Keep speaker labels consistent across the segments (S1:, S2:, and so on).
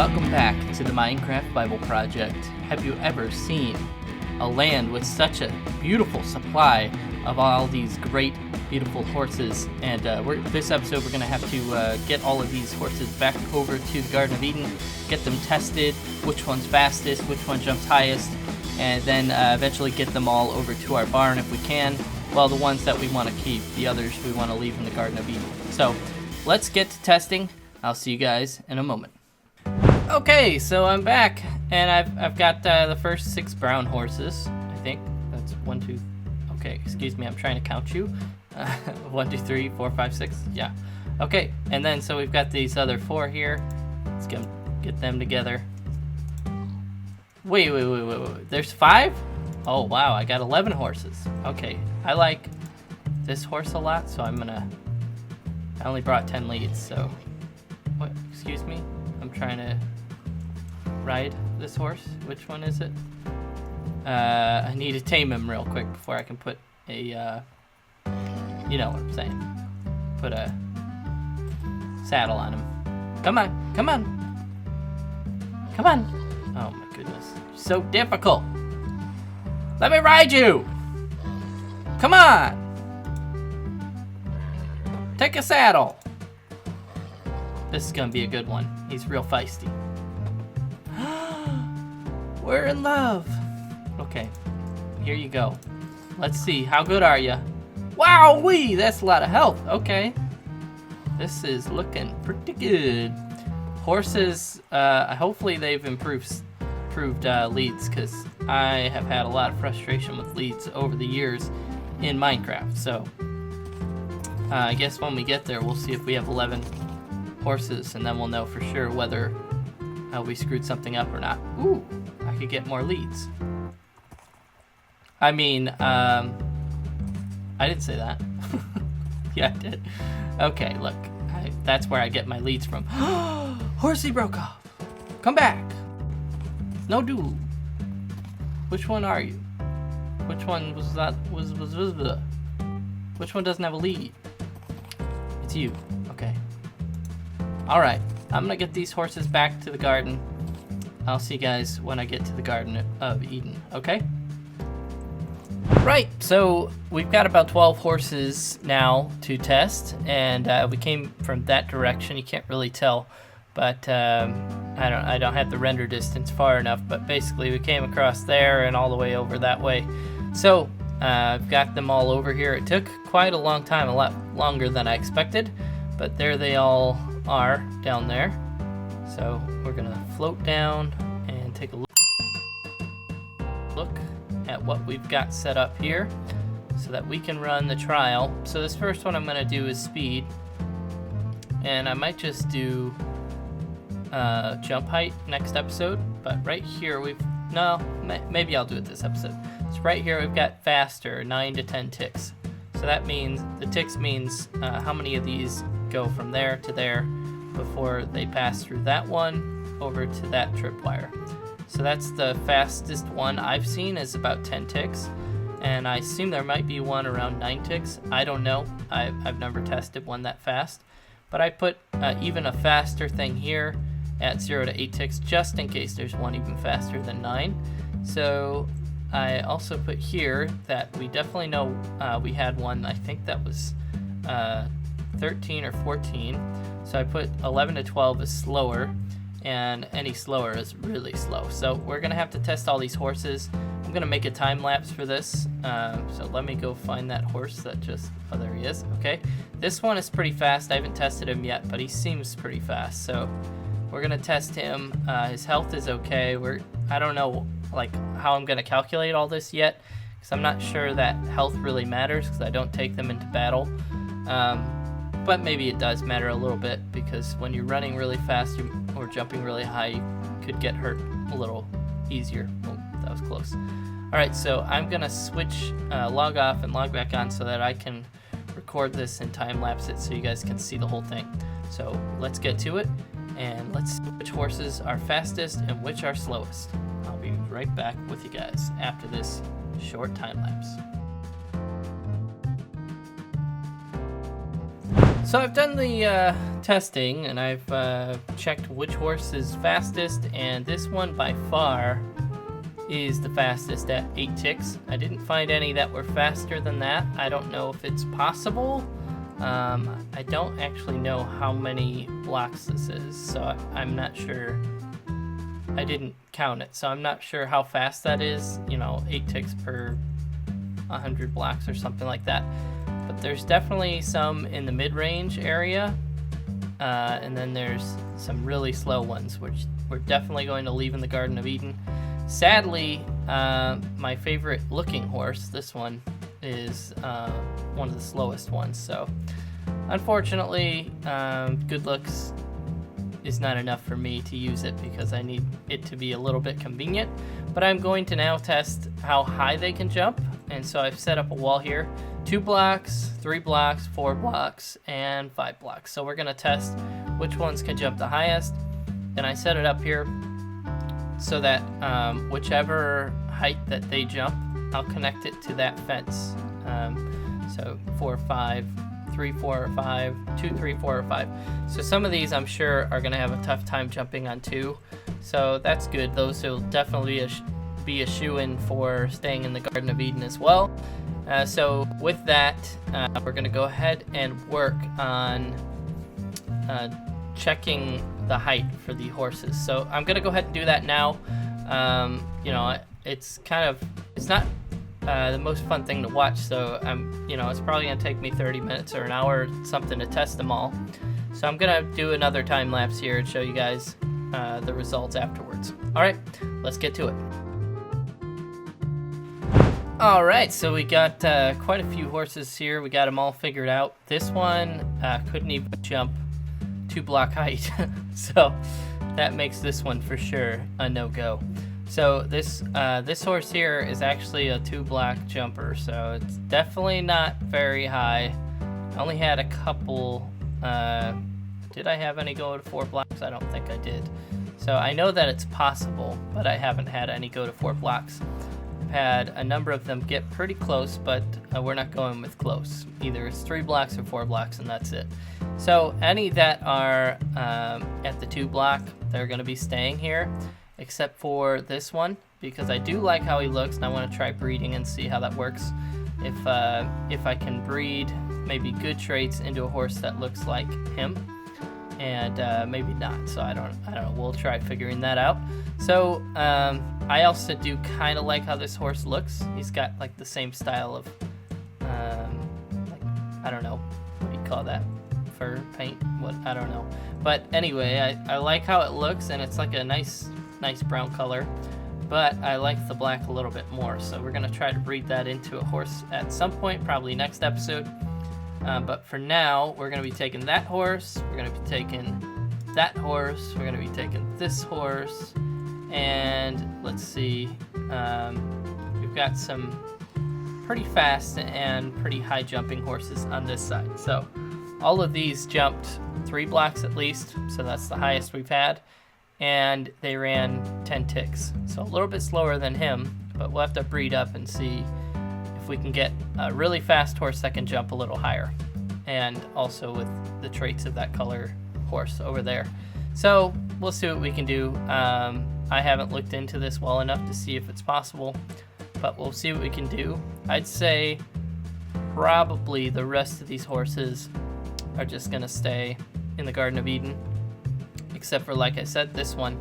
S1: welcome back to the Minecraft Bible Project. Have you ever seen a land with such a beautiful supply of all these great, beautiful horses? And this episode we're going to have to get all of these horses back over to the Garden of Eden, get them tested, which one's fastest, which one jumps highest, and then eventually get them all over to our barn if we can. Well, the ones that we want to keep, the others we want to leave in the Garden of Eden. So let's get to testing. I'll see you guys in a moment. Okay, so I'm back, and I've got the first 6 brown horses. I think that's 1, 2. Okay, excuse me, I'm trying to count you. 1, 2, 3, 4, 5, 6. Yeah. Okay, and then so we've got these other 4 here. Let's get them together. Wait. There's 5? Oh wow, I got 11 horses. Okay, I like this horse a lot, so I only brought 10 leads. So, what? Excuse me. I'm trying to ride this horse. Which one is it? I need to tame him real quick before I can put a, you know what I'm saying. Put a saddle on him. Come on, come on. Come on. Oh my goodness. So difficult. Let me ride you. Come on. Take a saddle. This is gonna be a good one. He's real feisty. We're in love. Okay, here you go. Let's see, how good are you? Wow-wee, that's a lot of health. Okay, this is looking pretty good. Horses, hopefully they've improved leads, because I have had a lot of frustration with leads over the years in Minecraft. So I guess when we get there, we'll see if we have 11 horses, and then we'll know for sure whether we screwed something up or not. Ooh, I could get more leads. I mean, I didn't say that. Yeah, I did. Okay, look, that's where I get my leads from. Horsey broke off. Come back. No duel. Which one are you? Which one was that? Which one doesn't have a lead? It's you. Okay. Alright, I'm gonna get these horses back to the garden. I'll see you guys when I get to the Garden of Eden, okay? Right, so we've got about 12 horses now to test, and we came from that direction. You can't really tell, but I don't have the render distance far enough, but basically we came across there and all the way over that way. So I've got them all over here. It took quite a long time, a lot longer than I expected, but there they all are down there. So we're gonna float down and take a look at what we've got set up here so that we can run the trial. So this first one I'm gonna do is speed, and I might just do jump height next episode, but right here maybe I'll do it this episode. So right here we've got faster, 9 to 10 ticks. So that means, the ticks means how many of these go from there to there before they pass through that one over to that tripwire. So that's the fastest one I've seen, is about 10 ticks, and I assume there might be one around 9 ticks. I don't know. I've never tested one that fast, but I put even a faster thing here at 0 to 8 ticks just in case there's one even faster than 9. So I also put here that we definitely know we had one, I think that was 13 or 14. So I put 11 to 12 is slower, and any slower is really slow. So we're gonna have to test all these horses. I'm gonna make a time lapse for this. So let me go find that horse that just, oh, there he is. Okay, this one is pretty fast. I haven't tested him yet, but he seems pretty fast. So we're gonna test him. His health is okay. I don't know like how I'm gonna calculate all this yet, because I'm not sure that health really matters, because I don't take them into battle. But maybe it does matter a little bit, because when you're running really fast or jumping really high, you could get hurt a little easier. Oh, that was close. Alright, so I'm gonna switch, log off and log back on so that I can record this and time lapse it so you guys can see the whole thing. So let's get to it, and let's see which horses are fastest and which are slowest. I'll be right back with you guys after this short time lapse. So I've done the testing, and I've checked which horse is fastest, and this one by far is the fastest at 8 ticks. I didn't find any that were faster than that. I don't know if it's possible. I don't actually know how many blocks this is, so I'm not sure. I didn't count it, so I'm not sure how fast that is, 8 ticks per 100 blocks or something like that. But there's definitely some in the mid-range area, and then there's some really slow ones, which we're definitely going to leave in the Garden of Eden. Sadly, my favorite looking horse, this one, is one of the slowest ones. So unfortunately, good looks is not enough for me to use it because I need it to be a little bit convenient. But I'm going to now test how high they can jump. And so I've set up a wall here. 2 blocks, 3 blocks, 4 blocks, and 5 blocks. So we're going to test which ones can jump the highest. And I set it up here so that whichever height that they jump, I'll connect it to that fence. So 4, 5, 3, 4, 5, 2, 3, 4, or 5. So some of these I'm sure are going to have a tough time jumping on 2. So that's good. Those will definitely be a shoo-in for staying in the Garden of Eden as well. So with that, we're going to go ahead and work on checking the height for the horses. So I'm going to go ahead and do that now. It's not the most fun thing to watch, so it's probably going to take me 30 minutes or an hour something to test them all. So I'm going to do another time lapse here and show you guys the results afterwards. All right, let's get to it. All right, so we got quite a few horses here. We got them all figured out. This one couldn't even jump 2 block height, so that makes this one for sure a no-go. So this horse here is actually a 2 block jumper, so it's definitely not very high. I only had a couple. Did I have any go to 4 blocks? I don't think I did. So I know that it's possible, but I haven't had any go to 4 blocks. I've had a number of them get pretty close, but we're not going with close. Either it's 3 blocks or 4 blocks, and that's it. So any that are at the 2 block, they're going to be staying here, except for this one, because I do like how he looks, and I want to try breeding and see how that works. If I can breed maybe good traits into a horse that looks like him, and maybe not. So I don't know. We'll try figuring that out. So I also do kind of like how this horse looks. He's got like the same style of I don't know, what do you call that? Fur paint? What? I don't know. But anyway, I like how it looks, and it's like a nice brown color. But I like the black a little bit more. So we're gonna try to breed that into a horse at some point, probably next episode. But for now, we're going to be taking that horse, we're going to be taking that horse, we're going to be taking this horse, and let's see, we've got some pretty fast and pretty high jumping horses on this side. So all of these jumped 3 blocks at least, so that's the highest we've had, and they ran 10 ticks. So a little bit slower than him, but we'll have to breed up and see if we can get a really fast horse that can jump a little higher, and also with the traits of that color horse over there. So we'll see what we can do. I haven't looked into this well enough to see if it's possible, but we'll see what we can do. I'd say probably the rest of these horses are just gonna stay in the Garden of Eden, except for, like I said, this one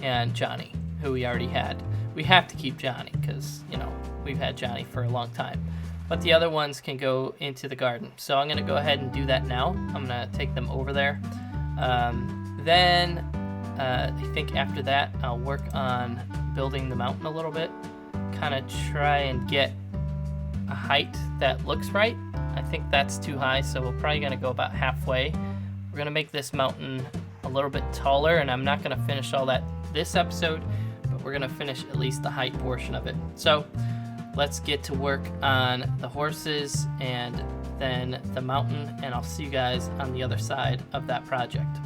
S1: and Johnny, who we already had. We have to keep Johnny because, we've had Johnny for a long time. But the other ones can go into the garden. So I'm going to go ahead and do that now. I'm going to take them over there. Then I think after that, I'll work on building the mountain a little bit. Kind of try and get a height that looks right. I think that's too high, so we're probably going to go about halfway. We're going to make this mountain a little bit taller, and I'm not going to finish all that this episode, but we're going to finish at least the height portion of it. So let's get to work on the horses and then the mountain, and I'll see you guys on the other side of that project.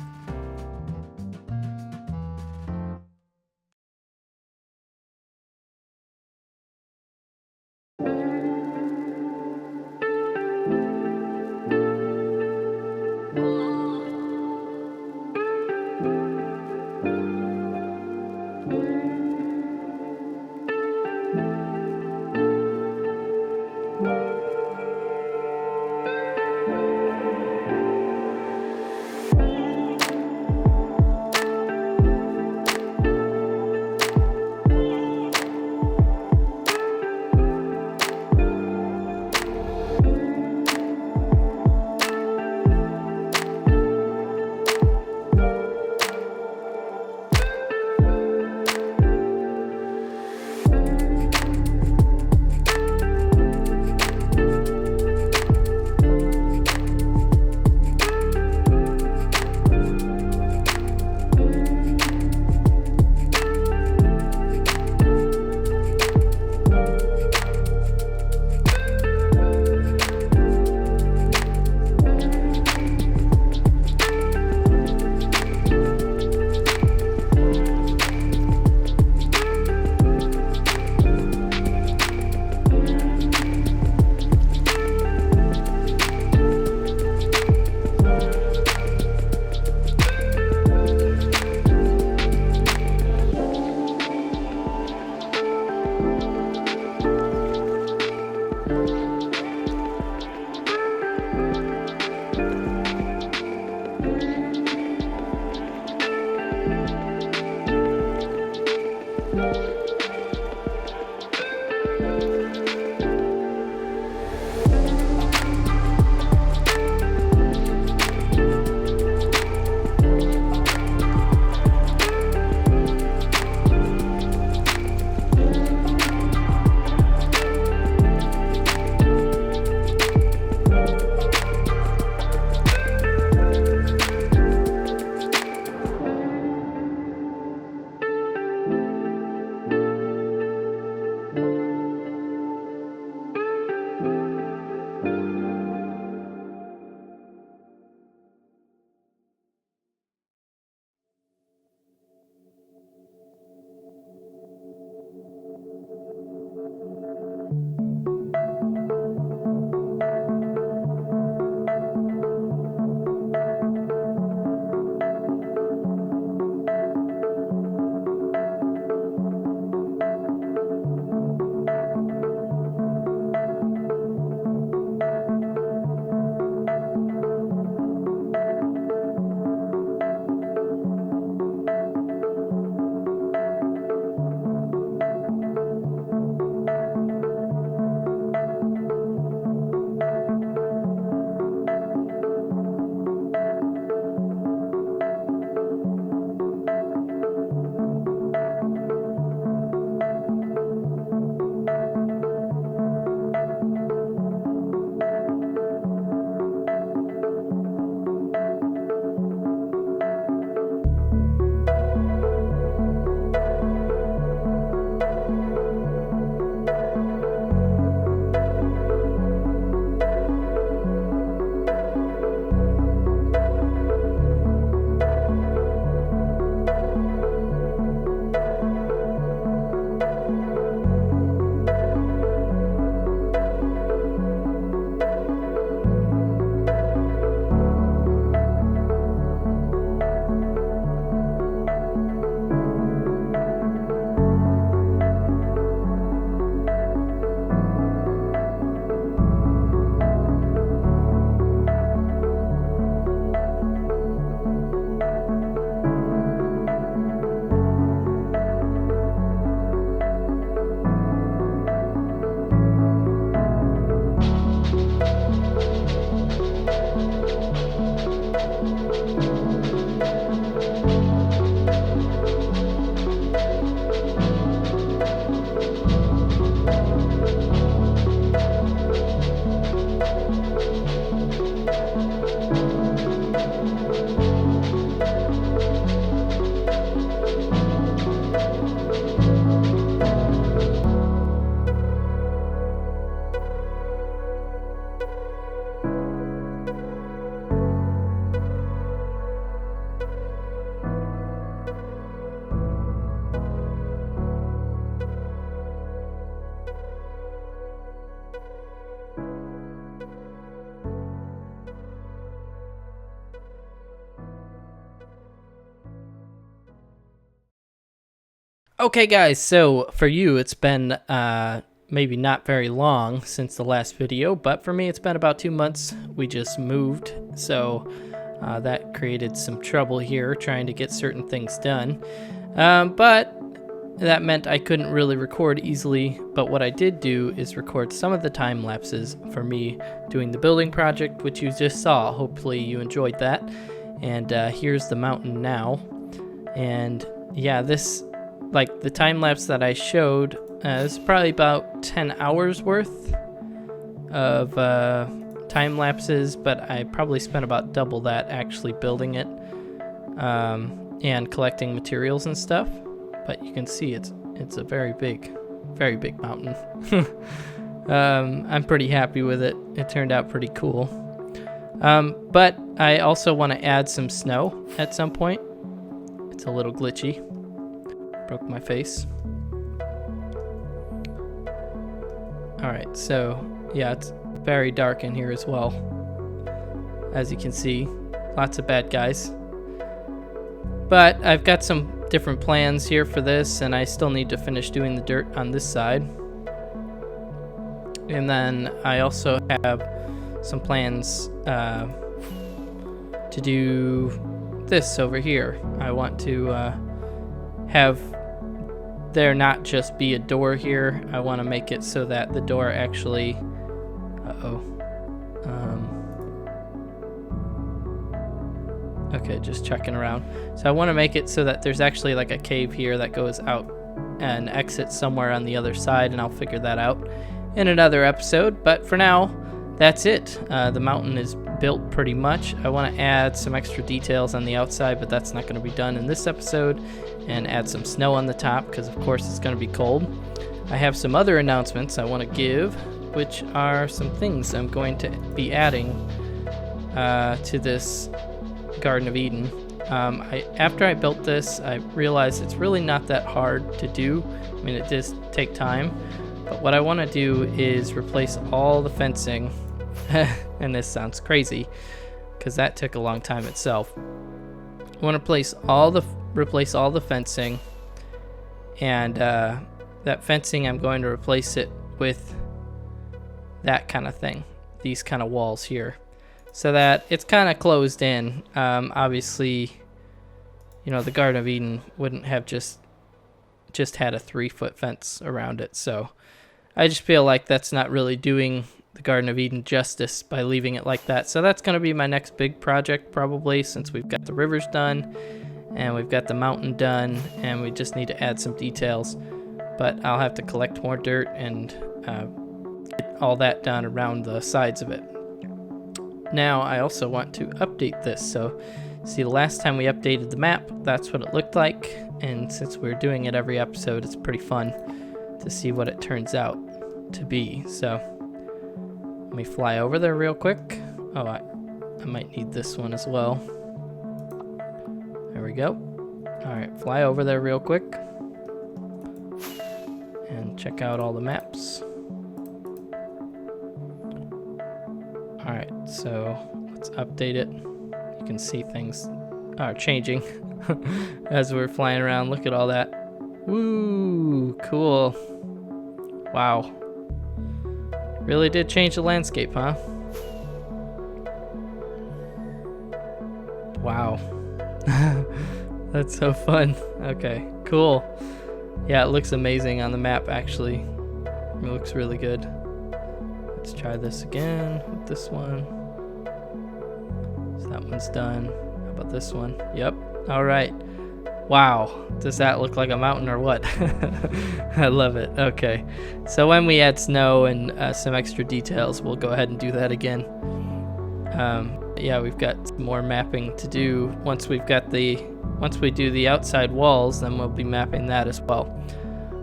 S1: Okay, guys, so for you, it's been maybe not very long since the last video, but for me, it's been about 2 months. We just moved, so that created some trouble here trying to get certain things done. But that meant I couldn't really record easily, but what I did do is record some of the time lapses for me doing the building project, which you just saw. Hopefully you enjoyed that. And here's the mountain now. And yeah, this, like the time lapse that I showed, is probably about 10 hours worth of time lapses, but I probably spent about double that actually building it and collecting materials and stuff. But you can see it's a very big mountain. I'm pretty happy with it. It turned out pretty cool. But I also want to add some snow at some point. It's a little glitchy. Broke my face. Alright, so yeah, it's very dark in here as well. As you can see, lots of bad guys. But I've got some different plans here for this, and I still need to finish doing the dirt on this side. And then I also have some plans to do this over here. I want to have there not just be a door here. I want to make it so that the door actually okay, just checking around. So I want to make it so that there's actually like a cave here that goes out and exits somewhere on the other side, and I'll figure that out in another episode. But for now, that's it. The mountain is built pretty much. I want to add some extra details on the outside, but that's not going to be done in this episode, and add some snow on the top because of course it's going to be cold. I have some other announcements I want to give, which are some things I'm going to be adding to this Garden of Eden. After I built this, I realized it's really not that hard to do. I mean, it does take time, but what I want to do is replace all the fencing. And this sounds crazy because that took a long time itself. I want to replace all the fencing, and that fencing, I'm going to replace it with that kind of thing, these kind of walls here, so that it's kind of closed in. Obviously, you know, the Garden of Eden wouldn't have just had a 3-foot fence around it, so I just feel like that's not really doing the Garden of Eden justice by leaving it like that. So that's going to be my next big project probably, since we've got the rivers done and we've got the mountain done, and we just need to add some details. But I'll have to collect more dirt and get all that done around the sides of it. Now I also want to update this. So see, the last time we updated the map, that's what it looked like, and since we're doing it every episode, it's pretty fun to see what it turns out to be. So let me fly over there real quick. Oh, I might need this one as well. There we go. Alright, fly over there real quick and check out all the maps. Alright, so let's update it. You can see things are changing as we're flying around. Look at all that. Woo, cool. Wow. Really did change the landscape, huh? Wow. That's so fun. Okay, cool. Yeah, it looks amazing on the map, actually. It looks really good. Let's try this again with this one. So that one's done. How about this one? Yep. All right. Wow, does that look like a mountain or what? I love it. Okay, so when we add snow and some extra details, we'll go ahead and do that again. Yeah, we've got more mapping to do. Once we do the outside walls, then we'll be mapping that as well.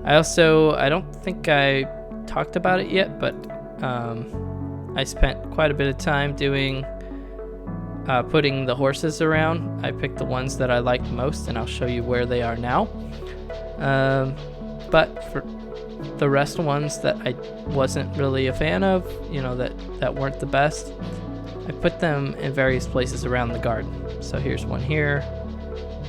S1: I don't think I talked about it yet, but I spent quite a bit of time doing putting the horses around. I picked the ones that I liked most, and I'll show you where they are now. But for the rest ones that I wasn't really a fan of, you know, that weren't the best, I put them in various places around the garden. So here's one here,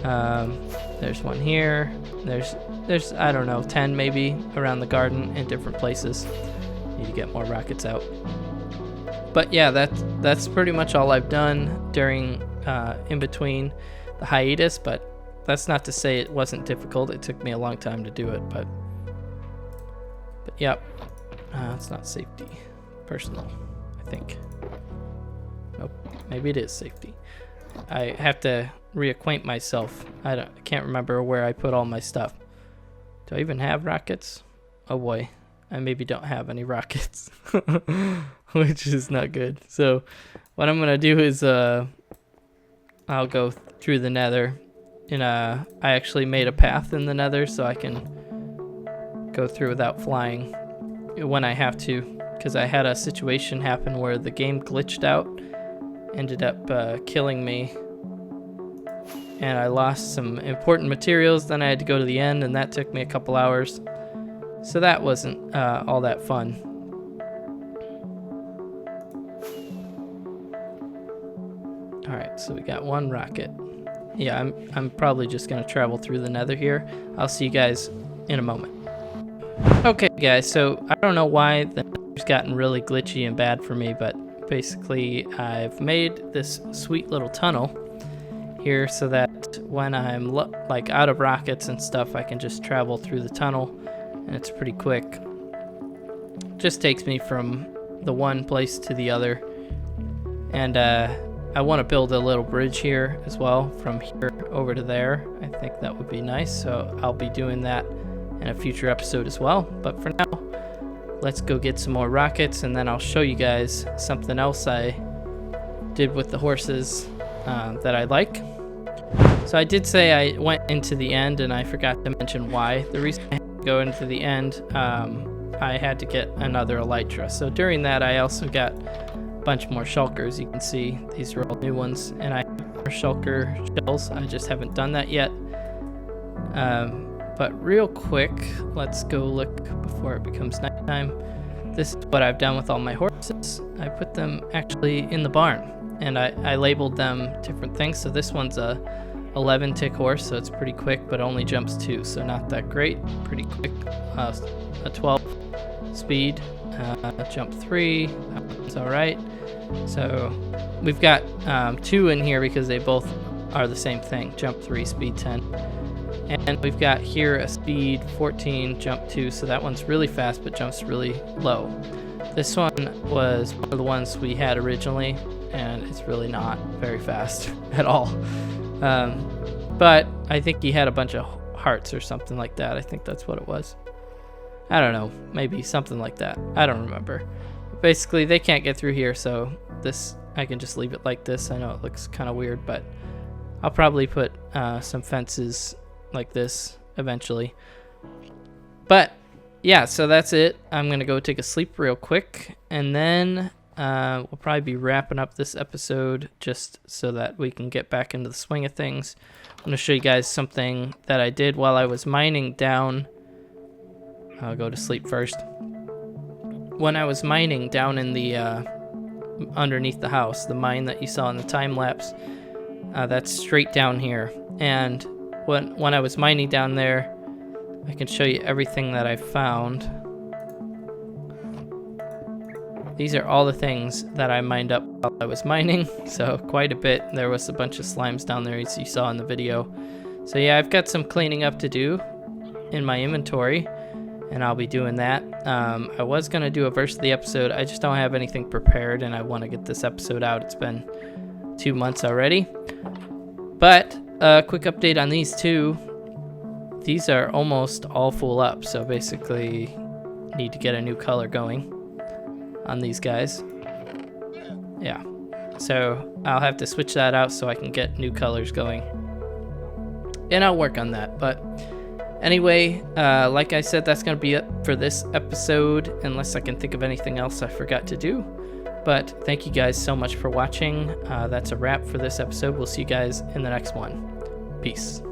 S1: There's one here. There's I don't know, 10 maybe around the garden in different places. Need to get more rockets out. But yeah, that's pretty much all I've done during in between the hiatus. But that's not to say it wasn't difficult. It took me a long time to do it, but yep. It's not safety, personal, I think. Nope, maybe it is safety. I have to reacquaint myself. I can't remember where I put all my stuff. Do I even have rockets? Oh boy, I maybe don't have any rockets, which is not good. So what I'm gonna do is I'll go through the nether. And I actually made a path in the nether so I can go through without flying when I have to, because I had a situation happen where the game glitched out, ended up killing me, and I lost some important materials. Then I had to go to the end, and that took me a couple hours, so that wasn't all that fun. Alright, so we got one rocket. Yeah, I'm probably just gonna travel through the nether here. I'll see you guys in a moment. Okay guys, so I don't know why the nether's gotten really glitchy and bad for me, but basically I've made this sweet little tunnel here so that when I'm like out of rockets and stuff, I can just travel through the tunnel, and it's pretty quick. Just takes me from the one place to the other, and I want to build a little bridge here as well from here over to there. I think that would be nice, so I'll be doing that in a future episode as well. But for now, let's go get some more rockets, and then I'll show you guys something else I did with the horses that I like. So I did say I went into the end, and I forgot to mention why. The reason I had to go into the end, I had to get another elytra. So during that, I also got bunch more shulkers. You can see these are all new ones, and I have more shulker shells. I just haven't done that yet. But real quick, let's go look before it becomes nighttime. This is what I've done with all my horses. I put them actually in the barn, and I labeled them different things. So this one's a 11 tick horse, so it's pretty quick, but only jumps 2, so not that great. Pretty quick. A 12 speed, jump 3, it's all right. So we've got 2 in here because they both are the same thing, jump 3, speed 10. And we've got here a speed 14, jump 2, so that one's really fast but jumps really low. This one was one of the ones we had originally, and it's really not very fast at all. But I think he had a bunch of hearts or something like that. I think that's what it was. I don't know, maybe something like that. I don't remember. But basically, they can't get through here, so this I can just leave it like this. I know it looks kind of weird, but I'll probably put some fences like this eventually. But yeah, so that's it. I'm gonna go take a sleep real quick, and then we'll probably be wrapping up this episode just so that we can get back into the swing of things. I'm gonna show you guys something that I did while I was mining down. I'll go to sleep first. When I was mining down in the underneath the house, the mine that you saw in the time lapse, that's straight down here. And when I was mining down there, I can show you everything that I found. These are all the things that I mined up while I was mining, so quite a bit. There was a bunch of slimes down there as you saw in the video. So yeah, I've got some cleaning up to do in my inventory, and I'll be doing that. I was going to do a verse of the episode. I just don't have anything prepared, and I want to get this episode out. It's been 2 months already. But a quick update on these two. These are almost all full up, so basically need to get a new color going on these guys. Yeah, so I'll have to switch that out so I can get new colors going, and I'll work on that. But anyway, like I said, that's gonna be it for this episode, unless I can think of anything else I forgot to do. But thank you guys so much for watching. That's a wrap for this episode. We'll see you guys in the next one. Peace.